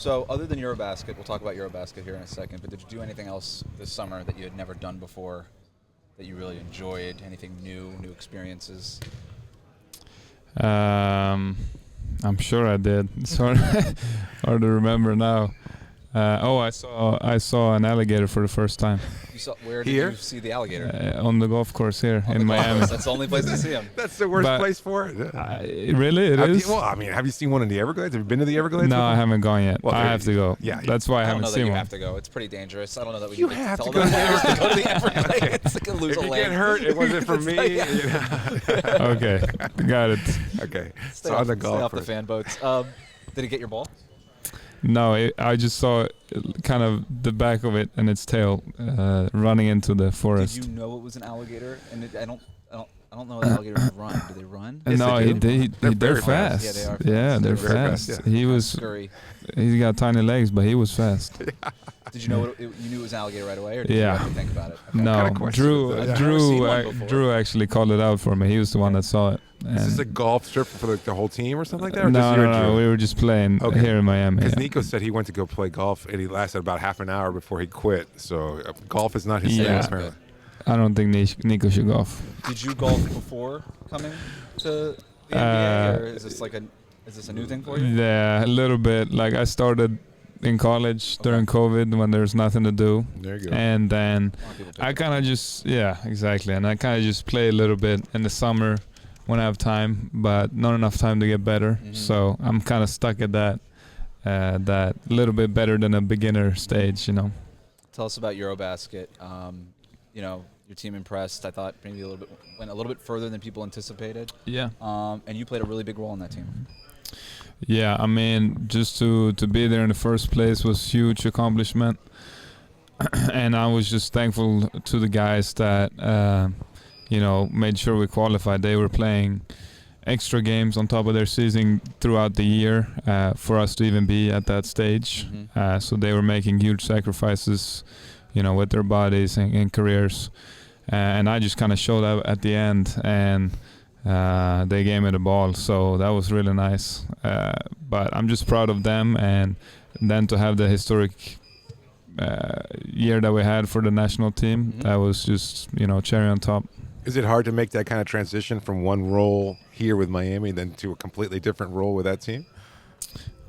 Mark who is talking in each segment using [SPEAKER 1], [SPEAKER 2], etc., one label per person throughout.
[SPEAKER 1] So other than EuroBasket, we'll talk about EuroBasket here in a second, but did you do anything else this summer that you had never done before that you really enjoyed? Anything new experiences?
[SPEAKER 2] I'm sure I did. It's hard to remember now. I saw an alligator for the first time.
[SPEAKER 1] Where did you see the alligator?
[SPEAKER 2] On the golf course here in Miami.
[SPEAKER 1] That's the only place to see him.
[SPEAKER 3] That's the worst place for it.
[SPEAKER 2] Really, it is?
[SPEAKER 3] Well, I mean, have you seen one in the Everglades? Have you been to the Everglades?
[SPEAKER 2] No, I haven't gone yet.
[SPEAKER 3] Well,
[SPEAKER 2] I have to go.
[SPEAKER 3] Yeah.
[SPEAKER 2] That's why I haven't seen one.
[SPEAKER 1] You have to go. It's pretty dangerous. I don't know that we
[SPEAKER 3] You
[SPEAKER 1] need
[SPEAKER 3] have
[SPEAKER 1] to
[SPEAKER 3] to
[SPEAKER 1] tell
[SPEAKER 3] go
[SPEAKER 1] them to go to the Everglades. Like lose
[SPEAKER 3] if
[SPEAKER 1] a
[SPEAKER 3] you
[SPEAKER 1] leg.
[SPEAKER 3] get hurt, it wasn't for me.
[SPEAKER 2] Okay, got it.
[SPEAKER 3] Okay.
[SPEAKER 1] Stay off the fan boats. Did it get your ball?
[SPEAKER 2] No, I just saw kind of the back of it and its tail running into the forest.
[SPEAKER 1] Did you know it was an alligator? And I don't know if alligators run. Do they run?
[SPEAKER 3] Yes,
[SPEAKER 2] No, they're
[SPEAKER 3] fast.
[SPEAKER 2] fast.
[SPEAKER 1] Yeah, they are fast.
[SPEAKER 2] Yeah, they're
[SPEAKER 3] Very
[SPEAKER 2] fast.
[SPEAKER 3] fast, yeah.
[SPEAKER 2] He was.
[SPEAKER 1] Scurry.
[SPEAKER 2] He's got tiny legs, but he was fast.
[SPEAKER 1] Did you know you knew it was an alligator right away, or did you
[SPEAKER 2] Yeah.
[SPEAKER 1] have to think about it? Okay.
[SPEAKER 2] No,
[SPEAKER 3] Kinda question,
[SPEAKER 2] Drew.
[SPEAKER 3] yeah.
[SPEAKER 2] Drew actually called it out for me. He was the one that saw it.
[SPEAKER 3] Is this a golf trip for the whole team or something like that? Or just
[SPEAKER 2] No,
[SPEAKER 3] you and Drew?
[SPEAKER 2] we were just playing here in Miami.
[SPEAKER 3] Because
[SPEAKER 2] Yeah.
[SPEAKER 3] Nico said he went to go play golf and he lasted about half an hour before he quit. So golf is not his thing,
[SPEAKER 2] Yeah.
[SPEAKER 3] apparently.
[SPEAKER 2] I don't think Nico should golf.
[SPEAKER 1] Did you golf before coming to the NBA, or is this a new thing for you?
[SPEAKER 2] Yeah, a little bit. Like I started in college during COVID when there's nothing to do,
[SPEAKER 3] There you go.
[SPEAKER 2] and then
[SPEAKER 1] A lot of people do
[SPEAKER 2] I
[SPEAKER 1] that.
[SPEAKER 2] kind of just exactly, and I kind of just play a little bit in the summer when I have time, but not enough time to get better.
[SPEAKER 1] Mhm.
[SPEAKER 2] So I'm kind of stuck at that little bit better than a beginner stage, you know.
[SPEAKER 1] Tell us about EuroBasket. Your team impressed. I thought maybe went a little bit further than people anticipated.
[SPEAKER 2] Yeah.
[SPEAKER 1] And you played a really big role in that team.
[SPEAKER 2] Yeah, I mean, just to be there in the first place was huge accomplishment, and I was just thankful to the guys that made sure we qualified. They were playing extra games on top of their season throughout the year for us to even be at that stage.
[SPEAKER 1] Mhm.
[SPEAKER 2] So they were making huge sacrifices, with their bodies and careers, and I just kind of showed up at the end and. They gave me the ball, so that was really nice. But I'm just proud of them, and then to have the historic year that we had for the national team,
[SPEAKER 1] Mhm.
[SPEAKER 2] that was just cherry on top.
[SPEAKER 3] Is it hard to make that kind of transition from one role here with Miami then to a completely different role with that team?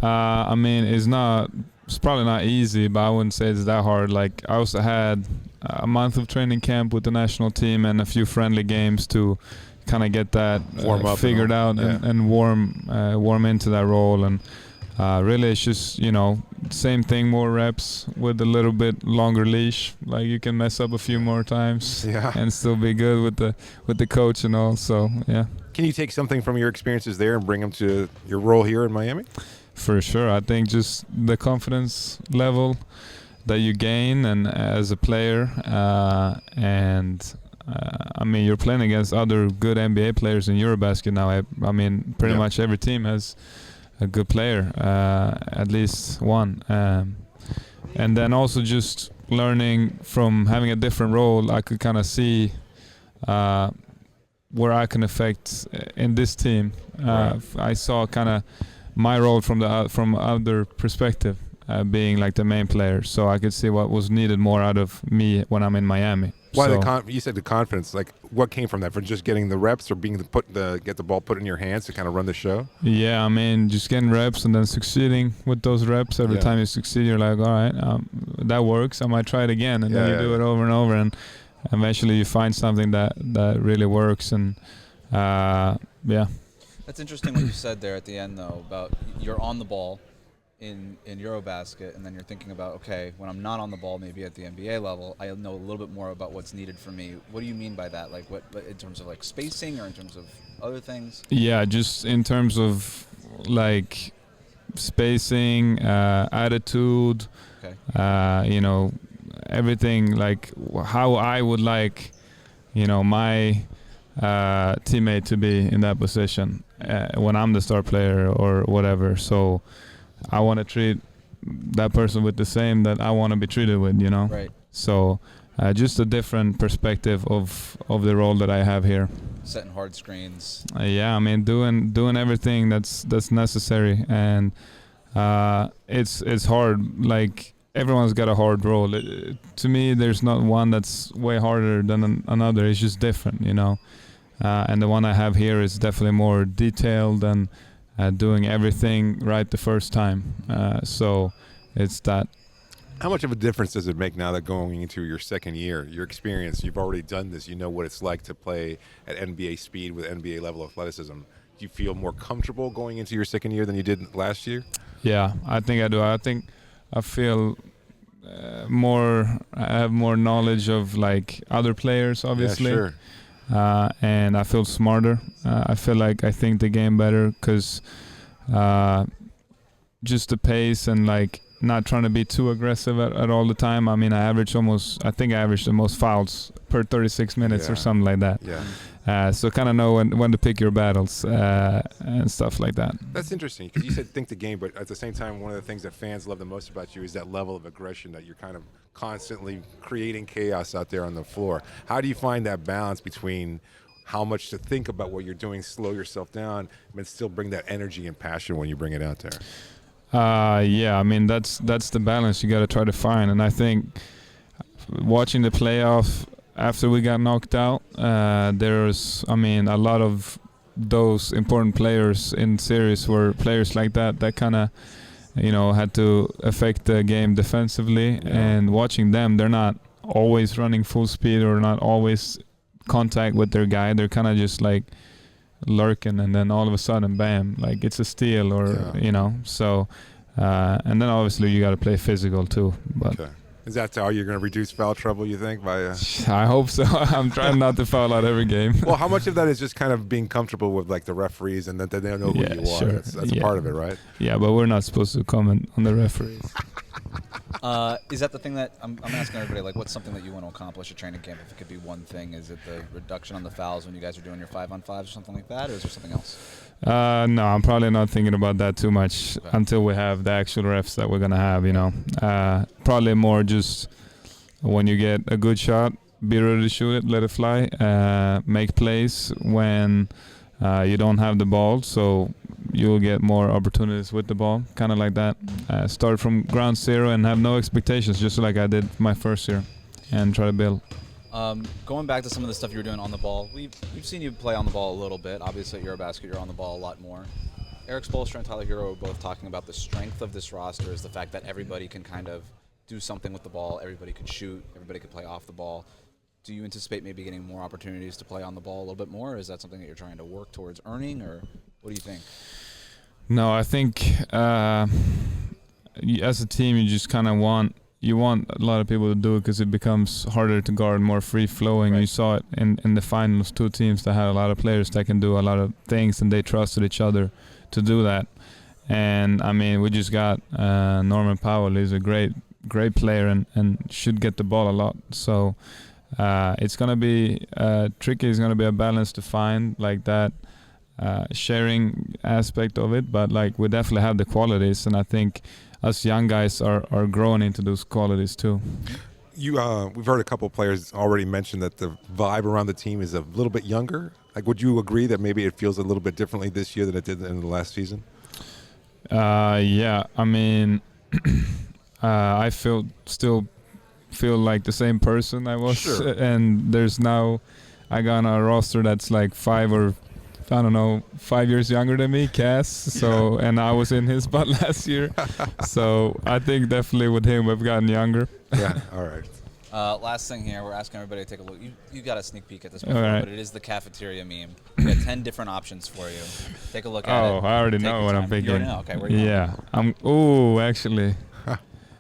[SPEAKER 2] I mean, it's probably not easy, but I wouldn't say it's that hard. Like I also had a month of training camp with the national team and a few friendly games to kind of get that
[SPEAKER 3] Warm up
[SPEAKER 2] figured out
[SPEAKER 3] yeah.
[SPEAKER 2] and warm into that role, and really it's just same thing, more reps with a little bit longer leash. Like you can mess up a few more times and still be good with the coach and all. So yeah.
[SPEAKER 3] Can you take something from your experiences there and bring them to your role here in Miami?
[SPEAKER 2] For sure. I think just the confidence level that you gain and as a player, I mean, you're playing against other good NBA players in EuroBasket now. I mean, pretty much every team has a good player, at least one. And then also just learning from having a different role, I could kind of see where I can affect in this team. I saw kind of my role from other perspective, being like the main player. So I could see what was needed more out of me when I'm in Miami.
[SPEAKER 3] Why you said the confidence? Like, what came from that? From just getting the reps, or get the ball put in your hands to kind of run the show?
[SPEAKER 2] Yeah, I mean, just getting reps and then succeeding with those reps. Every time you succeed, you're like, all right, that works. I might try it again, and then you do it over and over, and eventually you find something that really works. And
[SPEAKER 1] That's interesting what you said there at the end, though, about you're on the ball in EuroBasket, and then you're thinking about, okay, when I'm not on the ball, maybe at the NBA level, I know a little bit more about what's needed for me. What do you mean by that? Like, what in terms of like spacing, or in terms of other things?
[SPEAKER 2] Yeah, just in terms of like spacing, attitude, everything, like how I would like, my teammate to be in that position when I'm the star player or whatever. So I want to treat that person with the same that I want to be treated with,
[SPEAKER 1] Right.
[SPEAKER 2] So just a different perspective of the role that I have here.
[SPEAKER 1] Setting hard screens.
[SPEAKER 2] I mean, doing everything that's necessary, and it's hard. Like everyone's got a hard role. To me, there's not one that's way harder than another. It's just different, you know. And the one I have here is definitely more detailed and doing everything right the first time. So it's that.
[SPEAKER 3] How much of a difference does it make now that going into your second year, your experience, you've already done this, you know what it's like to play at NBA speed with NBA level athleticism. Do you feel more comfortable going into your second year than you did last year?
[SPEAKER 2] Yeah, I think I do. I think I feel I have more knowledge of like other players, obviously.
[SPEAKER 3] Yeah, sure.
[SPEAKER 2] And I feel smarter. I feel like I think the game better because just the pace and like not trying to be too aggressive at all the time. I mean, I think I averaged the most fouls per 36 minutes or something like that.
[SPEAKER 3] Yeah.
[SPEAKER 2] So kind of know when to pick your battles and stuff like that.
[SPEAKER 3] That's interesting because you said think the game, but at the same time, one of the things that fans love the most about you is that level of aggression that you're kind of constantly creating chaos out there on the floor. How do you find that balance between how much to think about what you're doing, slow yourself down, but still bring that energy and passion when you bring it out there?
[SPEAKER 2] Yeah, I mean that's the balance you got to try to find, and I think watching the playoff after we got knocked out, there's a lot of those important players in series were players like that kind of had to affect the game defensively, and watching them, they're not always running full speed or not always contact with their guy. They're kind of just like lurking, and then all of a sudden bam, like it's a steal or so and then obviously you got to play physical too, but
[SPEAKER 3] Is that how you're going to reduce foul trouble, you think?
[SPEAKER 2] I hope so. I'm trying not to foul out every game.
[SPEAKER 3] Well, how much of that is just kind of being comfortable with like the referees and that they don't know who you are?
[SPEAKER 2] Sure.
[SPEAKER 3] That's a part of it, right?
[SPEAKER 2] Yeah, but we're not supposed to comment on the referees.
[SPEAKER 1] Is that the thing that I'm asking everybody, like what's something that you want to accomplish at training camp? If it could be one thing, is it the reduction on the fouls when you guys are doing your 5-on-5s or something like that, or is there something else?
[SPEAKER 2] No, I'm probably not thinking about that too much until we have the actual refs that we're going to have, Probably more just when you get a good shot, be ready to shoot it, let it fly, make plays when you don't have the ball, so you'll get more opportunities with the ball, kind of like that. Start from ground zero and have no expectations, just like I did my first year, and try to build.
[SPEAKER 1] Going back to some of the stuff you were doing on the ball, we've seen you play on the ball a little bit. Obviously at EuroBasket, you're on the ball a lot more. Eric Spoelstra and Tyler Hero were both talking about the strength of this roster is the fact that everybody can kind of do something with the ball, everybody can shoot, everybody can play off the ball. Do you anticipate maybe getting more opportunities to play on the ball a little bit more? Or is that something that you're trying to work towards earning, or what do you think?
[SPEAKER 2] No, I think as a team, you just kind of want a lot of people to do it because it becomes harder to guard, more free-flowing. Right. You saw it in the finals, two teams that had a lot of players that can do a lot of things, and they trusted each other to do that. And, I mean, we just got Norman Powell. He's a great player and should get the ball a lot. So it's going to be tricky. It's going to be a balance to find, like that sharing aspect of it. But, like, we definitely have the qualities, and I think us young guys are growing into those qualities too.
[SPEAKER 3] We've heard a couple of players already mention that the vibe around the team is a little bit younger. Like, would you agree that maybe it feels a little bit differently this year than it did in the last season? Yeah,
[SPEAKER 2] I mean, I still feel like the same person I was,
[SPEAKER 3] sure.
[SPEAKER 2] And I got on a roster that's like 5 years younger than me, Cass. So, and I was in his spot last year. So I think definitely with him, we've gotten younger.
[SPEAKER 3] Yeah, all right.
[SPEAKER 1] Last thing here, we're asking everybody to take a look. You got a sneak peek at this before,
[SPEAKER 2] right.
[SPEAKER 1] but it is the cafeteria meme. We got 10 different options for you. Take a look at it.
[SPEAKER 2] Oh, I already know what I'm thinking.
[SPEAKER 1] You already know? Okay, where are you
[SPEAKER 2] Yeah. Actually,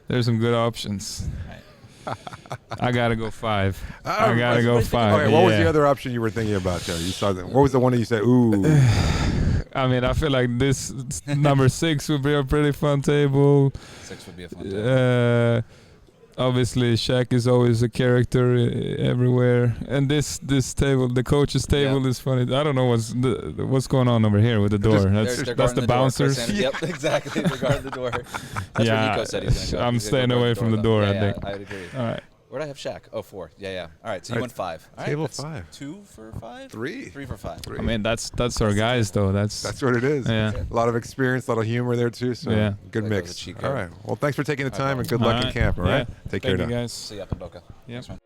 [SPEAKER 2] there's some good options. I gotta go 5. I gotta go 5.
[SPEAKER 3] Okay, what was the other option you were thinking about there? You saw that. What was the one that you said, ooh?
[SPEAKER 2] I mean, I feel like this number 6 would be a pretty fun table.
[SPEAKER 1] 6 would be a fun table.
[SPEAKER 2] Obviously, Shaq is always a character everywhere, and this table, the coach's table, is funny. I don't know what's going on over here with the door. That's the bouncers.
[SPEAKER 1] Yep, exactly. They're guarding the door. That's
[SPEAKER 2] yeah,
[SPEAKER 1] where Nico said he's going to go.
[SPEAKER 2] I'm staying away from the door. I think.
[SPEAKER 1] I would agree.
[SPEAKER 2] All right.
[SPEAKER 1] Where'd I have Shaq? Oh, 4. Yeah. All right, so you went 5. All right,
[SPEAKER 3] Table
[SPEAKER 1] that's
[SPEAKER 3] 5.
[SPEAKER 1] 2 for 5?
[SPEAKER 3] 3.
[SPEAKER 1] 3 for 5.
[SPEAKER 2] I mean, that's our guys, though.
[SPEAKER 3] That's what it is.
[SPEAKER 2] Yeah.
[SPEAKER 3] A lot of experience, a lot of humor there, too. So
[SPEAKER 2] Yeah.
[SPEAKER 3] good
[SPEAKER 1] Like that was
[SPEAKER 3] mix.
[SPEAKER 1] a cheat
[SPEAKER 3] All
[SPEAKER 1] code.
[SPEAKER 3] right. Well, thanks for taking the time, and good
[SPEAKER 1] All
[SPEAKER 3] luck in camp, all right?
[SPEAKER 2] Yeah.
[SPEAKER 3] Take care
[SPEAKER 2] Thank you,
[SPEAKER 3] now.
[SPEAKER 2] guys.
[SPEAKER 1] See you up in Boca.
[SPEAKER 2] Yep.
[SPEAKER 1] Thanks, man.